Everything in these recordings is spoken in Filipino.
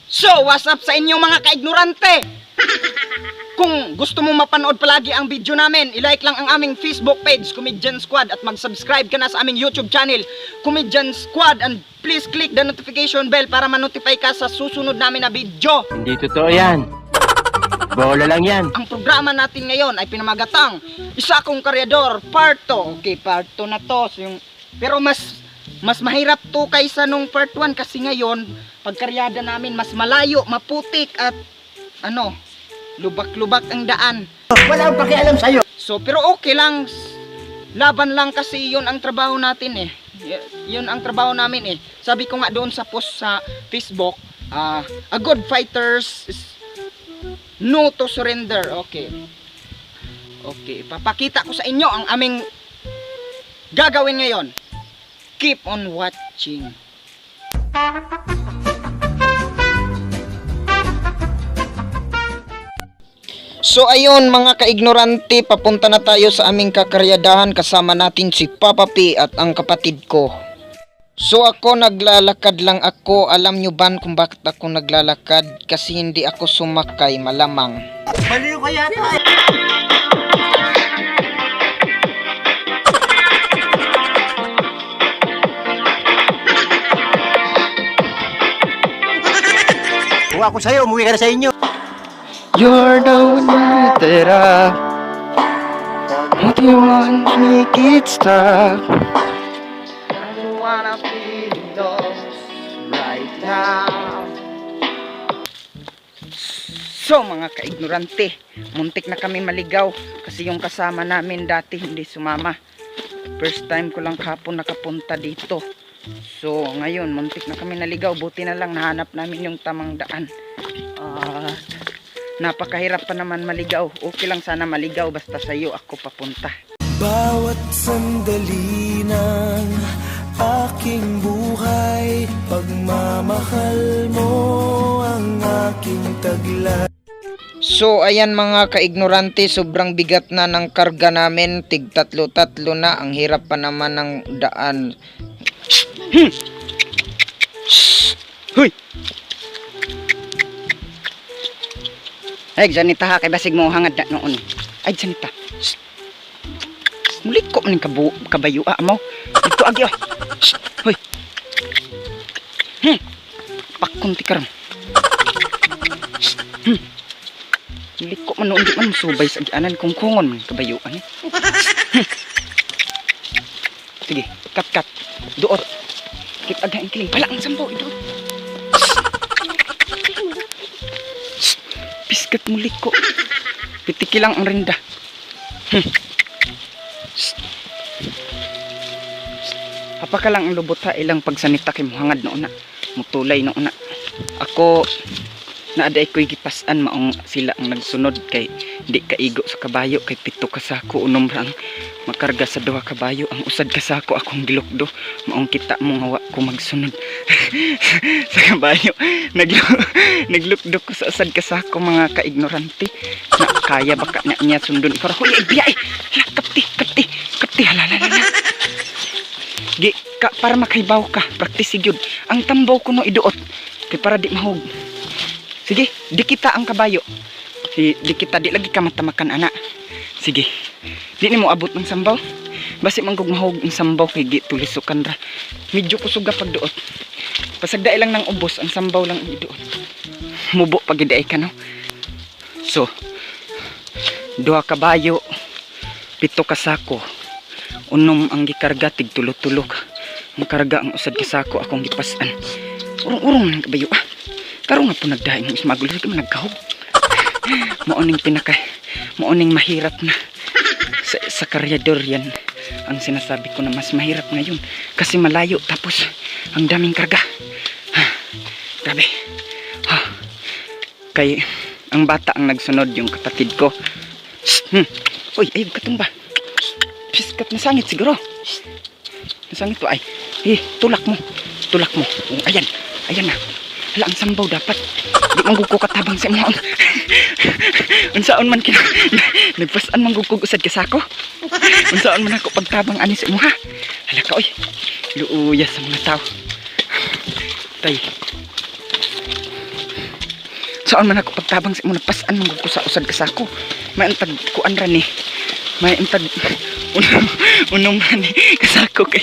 So, what's up sa inyo mga kaignorante? Kung gusto mo mapanood palagi ang video namin, ilike lang ang aming Facebook page, Comedian Squad, at mag-subscribe ka na sa aming YouTube channel, Comedian Squad, and please click the notification bell para ma-notify ka sa susunod namin na video. Hindi totoo yan. Bola lang yan. Ang programa natin ngayon ay pinamagatang Isa Akong Karyador, Part 2. Okay, Part 2 na to. So, pero mas mahirap to kaysa nung Part 1 kasi ngayon, pagkaryada namin mas malayo, maputik at lubak-lubak ang daan. Wala akong pakialam sa'yo. So, pero okay lang. Laban lang kasi yun ang trabaho natin eh. Yun ang trabaho namin eh. Sabi ko nga doon sa post sa Facebook, a good fighters is no to surrender. Okay. Okay, papakita ko sa inyo ang aming gagawin ngayon. Keep on watching. So ayun mga kaignorante, papunta na tayo sa aming kakaryadahan. Kasama natin si Papa P at ang kapatid ko. So ako naglalakad lang ako. Alam nyo ba kung bakit ako naglalakad? Kasi hindi ako sumakay, malamang. Baliw ka yata. Kung ako sa'yo, umuwi ka na sa inyo. You're the one that what you want to make it stop. I don't wanna be lost right now. So mga kaignorante, muntik na kami maligaw kasi yung kasama namin dati hindi sumama. First time ko lang kahapon nakapunta dito. So ngayon muntik na kami naligaw, buti na lang nahanap namin yung tamang daan. Napakahirap pa naman maligaw. Okay lang sana maligaw basta sa'yo ako papunta. Bawat sandali ng aking buhay, pagmamahal mo ang aking taglay. So ayan mga kaignorante, sobrang bigat na ng karga namin. Tig tatlo-tatlo na. Ang hirap pa naman ng daan. Huy! Ay, Janita ha, kay basig mo hangad na noon. Ay, Janita. Muli ko maning kabayo mo. Ito agi oh. Hoy. Pakunti karon. Muli ko man noon di man subay sa agianan kung kungon man kabayuan. Sige, kat. Duot. Kit aga ang kiling pala ang sambo ito. Piskat muli ko. Pitiki lang ang rinda. Apaka lang ang lubot ha. Ilang pagsanita kay muhangad noon na. Mutulay noon na. Ako, naaday ko'y gipasan maong sila ang nagsunod kay di kaigo sa kabayo kay pito kasako unom rang makarga sa duha kabayo ang usad kasako akong gilukdo maong kita mong hawa ko magsunod sa kabayo naglukdo ko sa usad kasako mga kaignorante na kaya baka na niya sundon para huy biyay kapti halalala gi ka para makaibaw ka practice gyud ang tambaw ko no iduot kay para di mahog. Sige, di kita ang kabayo. Di kita, di lagi ka matamakan, anak. Sige, di ni mo abot ng sambaw. Basi manggug mahog ng sambaw kay gi tulisukan ra. Medyo kusuga pagduot. Pasagdaay lang ng ubos, ang sambaw lang iduot. Mubo pagidaay ka, no? So, duha kabayo, pito kasako. Unom ang gikarga, tig tulog-tulog. Ang karga ang usad kasako akong gipasan. Urong-urong ng kabayo, Karon nga po nagdaing mas magulo ka nagkahog. Maoning mahirap na sa karyador yan. Ang sinasabi ko na mas mahirap ngayon kasi malayo tapos ang daming karga. Grabe. Kay ang bata ang nagsunod yung kapatid ko. Uy, ay katumba. Piskat nasangit siguro. Nasangit to ay. Tulak mo. Ayan na. Hala ang sambaw dapat di mangguko katabang sa mga unsaon man kina nagpasan manggugog usad kasako unsaon man ako pagtabang ani sa imo ha. Hala ka oy luuya sa mga tao tay Saan man ako pagtabang sa imo napasan mo ko sa usad kasako. May antag kuan ra ni. May antag unom ra ni kasako kay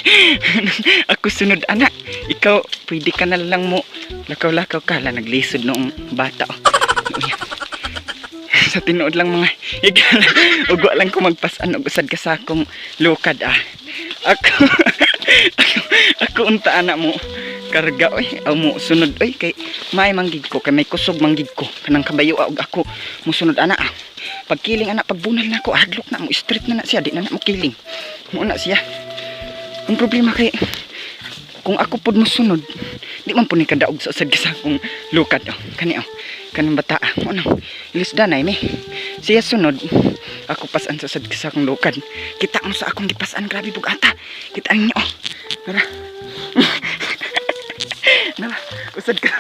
ako sunod ana. Ikaw pwede ka na lang mo lakaw-lakaw ka la naglisod noong bata. Uy. Sa tinuod lang mga igala ugwa lang ko magpasan og usad kasakong lukad Ako unta ana mo karga oy aw mo sunod oy kay may manggid ko kay may kusog manggid ko kanang kabayo og ako musunod ana pagkiling ana pagbunal na ako hadlok na mo street na siya di na mo kiling mo na siya ang problema kay kung ako pud mosunod di man pud ni kadaog sa usad kasakong lukad kani kanang bata mo nang ilisda na mi siya sunod ako pasan sa usad kasakong lukad kita mo sa akong gipasan grabe bugata kita ninyo tara na usad ka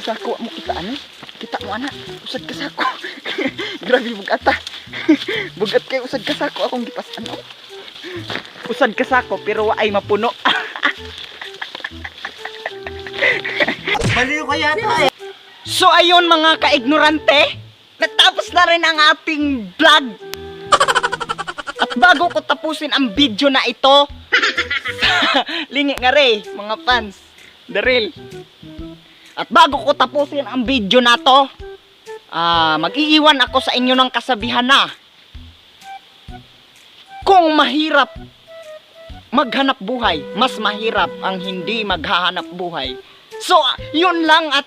sako mo kita kita mo ana usad ka sako grabe bugata bugat kay usad ka sako akong gipasan usad ka sako pero ay mapuno Baliw ka yata eh. So ayun mga kaignorante, natapos na rin ang ating vlog. At bago ko tapusin ang video na ito, lingi nga re mga fans, Daryl. At bago ko tapusin ang video na to, mag-iiwan ako sa inyo ng kasabihan na kung mahirap maghanap buhay, mas mahirap ang hindi maghahanap buhay. So, yun lang at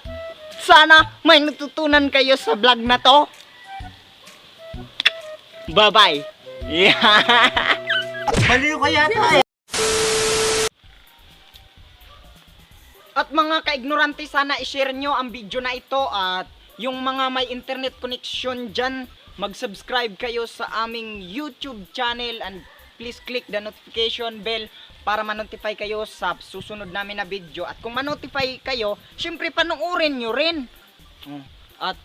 sana may natutunan kayo sa vlog na to. Bye-bye. Yeah. Baliw ka yata eh. At mga ka-ignorante, sana i-share nyo ang video na ito at yung mga may internet connection dyan, mag-subscribe kayo sa aming YouTube channel and please click the notification bell para ma-notify kayo sa susunod namin na video. At kung ma-notify kayo, syempre panoorin nyo rin. At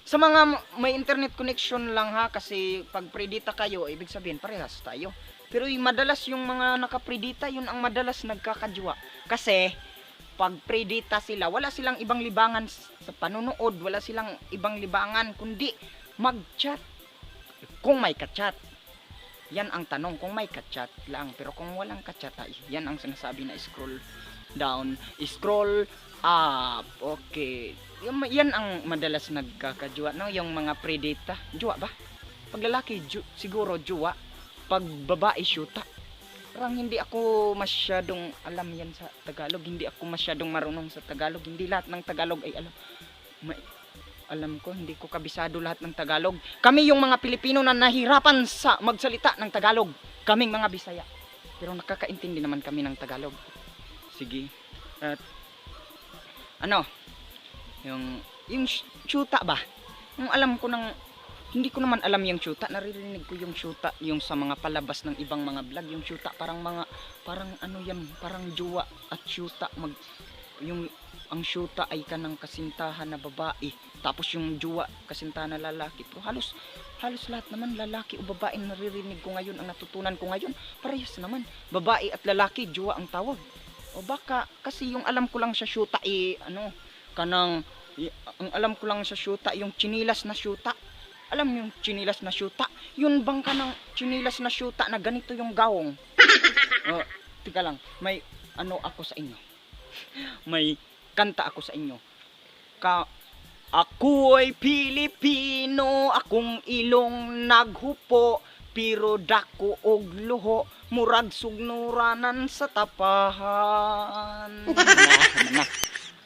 sa mga may internet connection lang ha, kasi pag predita kayo, ibig sabihin parehas tayo. Pero madalas yung mga nakapredita, yun ang madalas nagkakajwa. Kasi pag predita sila, wala silang ibang libangan sa panunood, wala silang ibang libangan kundi mag-chat. Kung may ka-chat. Yan ang tanong, kung may ka-chat lang. Pero kung walang ka-chat, yan ang sinasabi na scroll down, scroll up. Okay. Yan ang madalas nagkakajwa, no? Yung mga predita. Jwa ba? Pag lalaki, siguro jwa. Pag babae, syuta. Parang hindi ako masyadong alam yan sa Tagalog. Hindi ako masyadong marunong sa Tagalog. Hindi lahat ng Tagalog ay alam. Alam ko, hindi ko kabisado lahat ng Tagalog. Kami yung mga Pilipino na nahirapan sa magsalita ng Tagalog. Kaming mga Bisaya. Pero nakakaintindi naman kami ng Tagalog. Sige. At yung syuta ba? Yung alam ko hindi ko naman alam yung syuta. Naririnig ko yung syuta yung sa mga palabas ng ibang mga vlog. Yung syuta parang parang jowa at syuta ang syuta ay kanang kasintahan na babae, tapos yung jowa kasintahan na lalaki. Pero halos lahat naman lalaki o babae naririnig ko ngayon, ang natutunan ko ngayon parehas naman, babae at lalaki jowa ang tawag. O baka kasi yung alam ko lang sa syuta ang alam ko lang sa syuta yung chinilas na syuta. Alam yung chinilas na syuta? Yun bang kanang chinilas na syuta na ganito yung gawong? Tika lang, may ako sa inyo. May kanta ako sa inyo. Ako'y Pilipino, akong ilong naghupo, pero dako og luho, murag sugnuranan sa tapahan.